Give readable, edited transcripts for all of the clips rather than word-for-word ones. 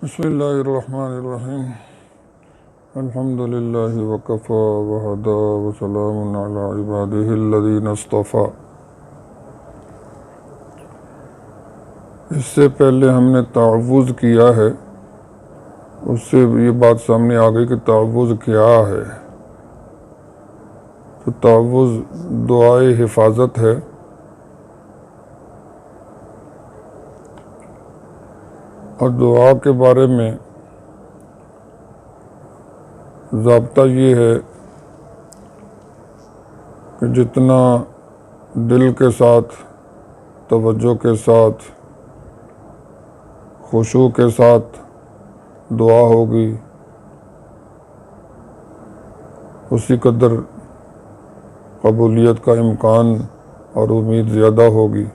بسم اللہ الرحمن الرحیم الحمد للہ وکفی وحدہ وسلام علی عبادہ الذین اصطفیٰ۔ اس سے پہلے ہم نے تعوذ کیا ہے، اس سے یہ بات سامنے آ گئی کہ تعوذ کیا ہے۔ تو تعوذ دعائے حفاظت ہے۔ اور دعا کے بارے میں ضابطہ یہ ہے کہ جتنا دل کے ساتھ، توجہ کے ساتھ، خشوع کے ساتھ دعا ہوگی، اسی قدر قبولیت کا امکان اور امید زیادہ ہوگی۔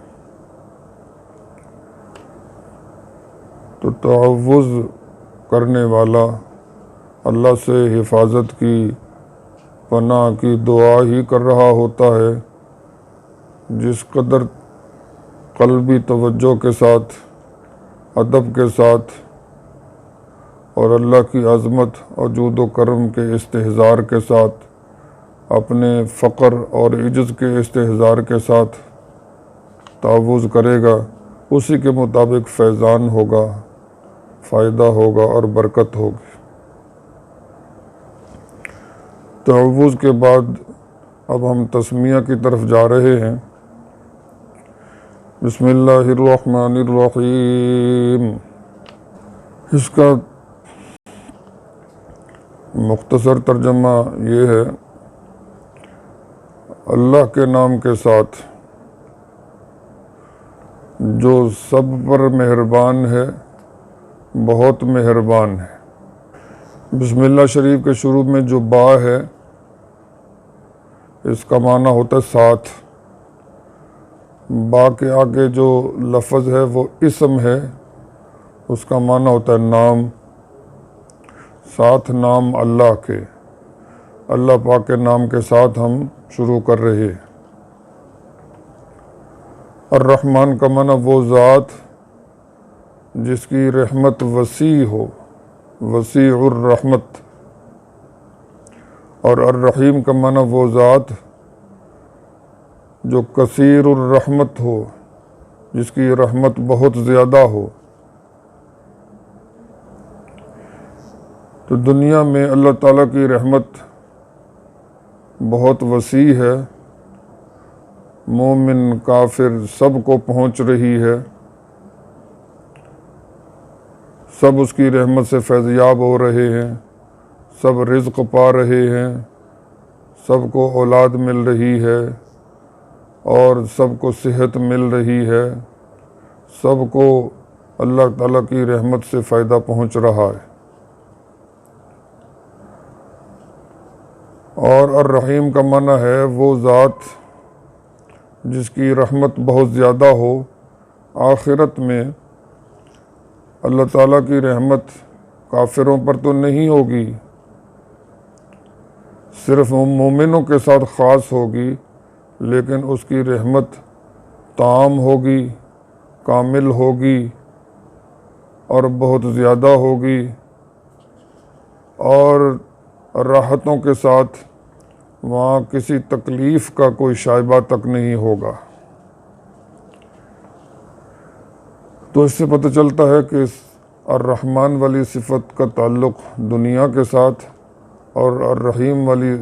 تو تعوذ کرنے والا اللہ سے حفاظت کی، پناہ کی دعا ہی کر رہا ہوتا ہے، جس قدر قلبی توجہ کے ساتھ، ادب کے ساتھ اور اللہ کی عظمت اور جود و کرم کے استحضار کے ساتھ، اپنے فقر اور عجز کے استحضار کے ساتھ تعوذ کرے گا، اسی کے مطابق فیضان ہوگا، فائدہ ہوگا اور برکت ہوگی۔ تعوذ کے بعد اب ہم تسمیہ کی طرف جا رہے ہیں۔ بسم اللہ الرحمن الرحیم۔ اس کا مختصر ترجمہ یہ ہے: اللہ کے نام کے ساتھ جو سب پر مہربان ہے، بہت مہربان ہے۔ بسم اللہ شریف کے شروع میں جو با ہے، اس کا معنی ہوتا ہے ساتھ۔ با کے آگے جو لفظ ہے وہ اسم ہے، اس کا معنی ہوتا ہے نام۔ ساتھ نام اللہ کے، اللہ پاک کے نام کے ساتھ ہم شروع کر رہے ہیں۔ الرحمن کا معنی وہ ذات جس کی رحمت وسیع ہو، وسیع الرحمت، اور الرحیم کا معنی وہ ذات جو کثیر الرحمت ہو، جس کی رحمت بہت زیادہ ہو۔ تو دنیا میں اللہ تعالیٰ کی رحمت بہت وسیع ہے، مومن کافر سب کو پہنچ رہی ہے، سب اس کی رحمت سے فیضیاب ہو رہے ہیں، سب رزق پا رہے ہیں، سب کو اولاد مل رہی ہے اور سب کو صحت مل رہی ہے، سب کو اللہ تعالیٰ کی رحمت سے فائدہ پہنچ رہا ہے۔ اور الرحیم کا معنی ہے وہ ذات جس کی رحمت بہت زیادہ ہو۔ آخرت میں اللہ تعالیٰ کی رحمت کافروں پر تو نہیں ہوگی، صرف مومنوں کے ساتھ خاص ہوگی، لیکن اس کی رحمت تام ہوگی، کامل ہوگی اور بہت زیادہ ہوگی، اور راحتوں کے ساتھ وہاں کسی تکلیف کا کوئی شائبہ تک نہیں ہوگا۔ تو اس سے پتہ چلتا ہے کہ الرحمن والی صفت کا تعلق دنیا کے ساتھ اور الرحیم والی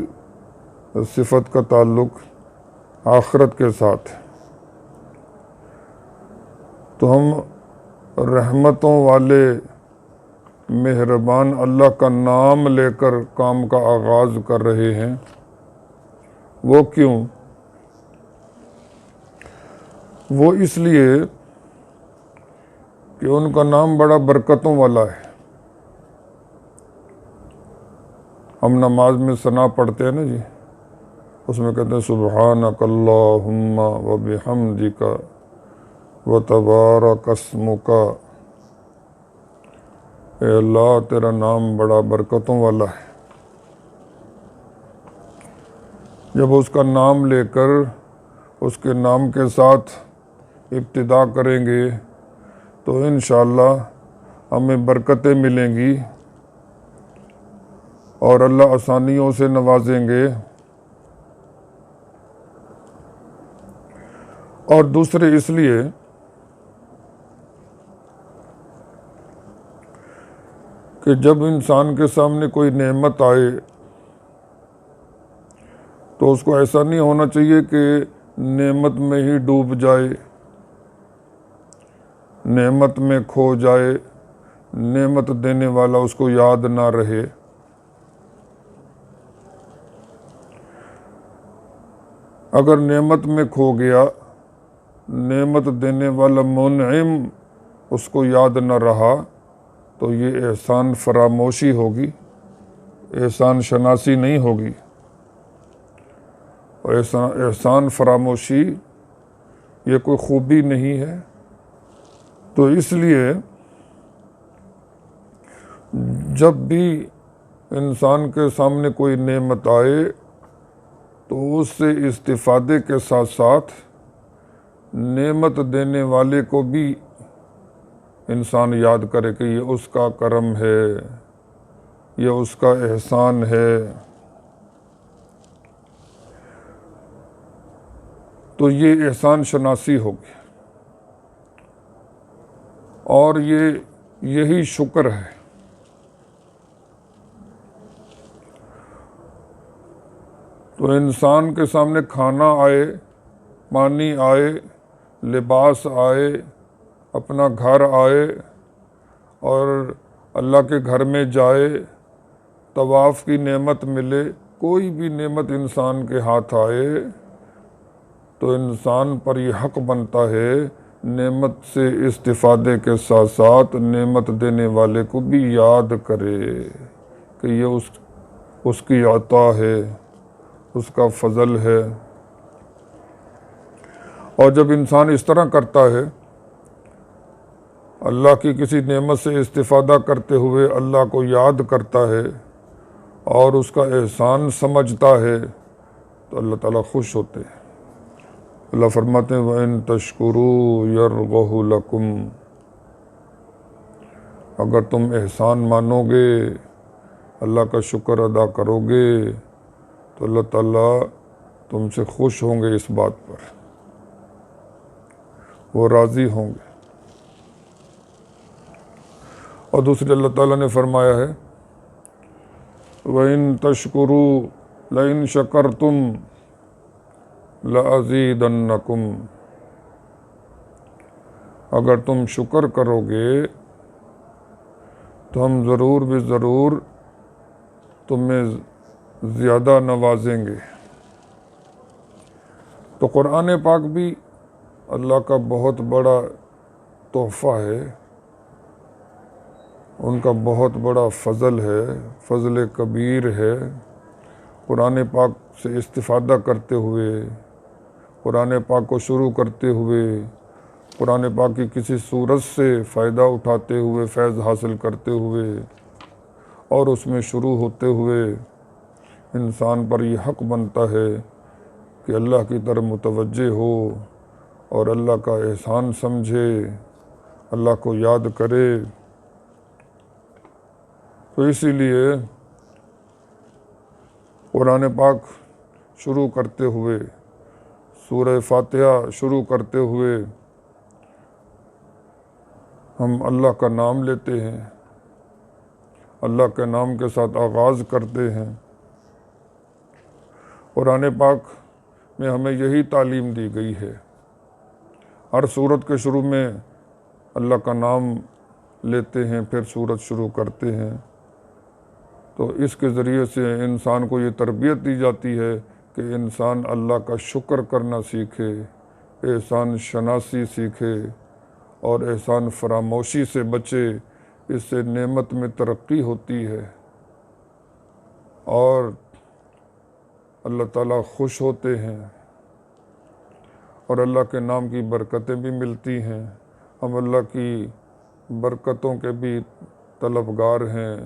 صفت کا تعلق آخرت کے ساتھ۔ تو ہم رحمتوں والے مہربان اللہ کا نام لے کر کام کا آغاز کر رہے ہیں۔ وہ کیوں؟ وہ اس لیے کہ ان کا نام بڑا برکتوں والا ہے۔ ہم نماز میں ثنا پڑھتے ہیں نا جی، اس میں کہتے ہیں سبحانک اللہم وبحمدک وتبارک اسمک۔ اے اللہ تیرا نام بڑا برکتوں والا ہے۔ جب اس کا نام لے کر اس کے نام کے ساتھ ابتدا کریں گے تو انشاءاللہ ہمیں برکتیں ملیں گی اور اللہ آسانیوں سے نوازیں گے، اور دوسرے اس لیے کہ جب انسان کے سامنے کوئی نعمت آئے تو اس کو ایسا نہیں ہونا چاہیے کہ نعمت میں ہی ڈوب جائے، نعمت میں کھو جائے، نعمت دینے والا اس کو یاد نہ رہے۔ اگر نعمت میں کھو گیا، نعمت دینے والا منعم اس کو یاد نہ رہا، تو یہ احسان فراموشی ہوگی، احسان شناسی نہیں ہوگی۔ اور احسان فراموشی یہ کوئی خوبی نہیں ہے۔ تو اس لیے جب بھی انسان کے سامنے کوئی نعمت آئے تو اس سے استفادے کے ساتھ ساتھ نعمت دینے والے کو بھی انسان یاد کرے کہ یہ اس کا کرم ہے، یہ اس کا احسان ہے۔ تو یہ احسان شناسی ہوگی، اور یہی شکر ہے۔ تو انسان کے سامنے کھانا آئے، پانی آئے، لباس آئے، اپنا گھر آئے، اور اللہ کے گھر میں جائے، طواف کی نعمت ملے، کوئی بھی نعمت انسان کے ہاتھ آئے تو انسان پر یہ حق بنتا ہے نعمت سے استفادے کے ساتھ ساتھ نعمت دینے والے کو بھی یاد کرے کہ یہ اس کی عطا ہے، اس کا فضل ہے۔ اور جب انسان اس طرح کرتا ہے، اللہ کی کسی نعمت سے استفادہ کرتے ہوئے اللہ کو یاد کرتا ہے اور اس کا احسان سمجھتا ہے، تو اللہ تعالیٰ خوش ہوتے ہیں۔ اللہ فرماتے ہیں وَإِن تَشْكُرُوا يَرْضَهُ لَكُمْ، اگر تم احسان مانو گے، اللہ کا شکر ادا کرو گے، تو اللہ تعالیٰ تم سے خوش ہوں گے، اس بات پر وہ راضی ہوں گے۔ اور دوسرے اللہ تعالیٰ نے فرمایا ہے وَإِن تَشْكُرُوا لَإِن شَكَرْتُمْ لَأَزِيدَنَّكُمْ، اگر تم شکر کرو گے تو ہم ضرور بھی ضرور تمہیں زیادہ نوازیں گے۔ تو قرآن پاک بھی اللہ کا بہت بڑا تحفہ ہے، ان کا بہت بڑا فضل ہے، فضل کبیر ہے۔ قرآن پاک سے استفادہ کرتے ہوئے، قرآن پاک کو شروع کرتے ہوئے، قرآن پاک کی کسی صورت سے فائدہ اٹھاتے ہوئے، فیض حاصل کرتے ہوئے، اور اس میں شروع ہوتے ہوئے انسان پر یہ حق بنتا ہے کہ اللہ کی طرف متوجہ ہو اور اللہ کا احسان سمجھے، اللہ کو یاد کرے۔ تو اسی لیے قرآن پاک شروع کرتے ہوئے، سورہ فاتحہ شروع کرتے ہوئے ہم اللہ کا نام لیتے ہیں، اللہ کے نام کے ساتھ آغاز کرتے ہیں۔ قرآن پاک میں ہمیں یہی تعلیم دی گئی ہے، ہر سورت کے شروع میں اللہ کا نام لیتے ہیں، پھر سورت شروع کرتے ہیں۔ تو اس کے ذریعے سے انسان کو یہ تربیت دی جاتی ہے کہ انسان اللہ کا شکر کرنا سیکھے، احسان شناسی سیکھے، اور احسان فراموشی سے بچے۔ اس سے نعمت میں ترقی ہوتی ہے اور اللہ تعالیٰ خوش ہوتے ہیں، اور اللہ کے نام کی برکتیں بھی ملتی ہیں۔ ہم اللہ کی برکتوں کے بھی طلبگار ہیں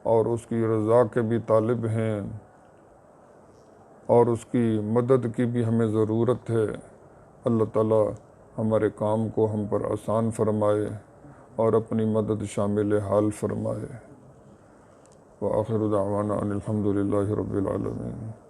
اور اس کی رضا کے بھی طالب ہیں، اور اس کی مدد کی بھی ہمیں ضرورت ہے۔ اللہ تعالیٰ ہمارے کام کو ہم پر آسان فرمائے۔ اور اپنی مدد شامل حال فرمائے۔ وآخر دعوانا ان الحمد للہ رب العالمین۔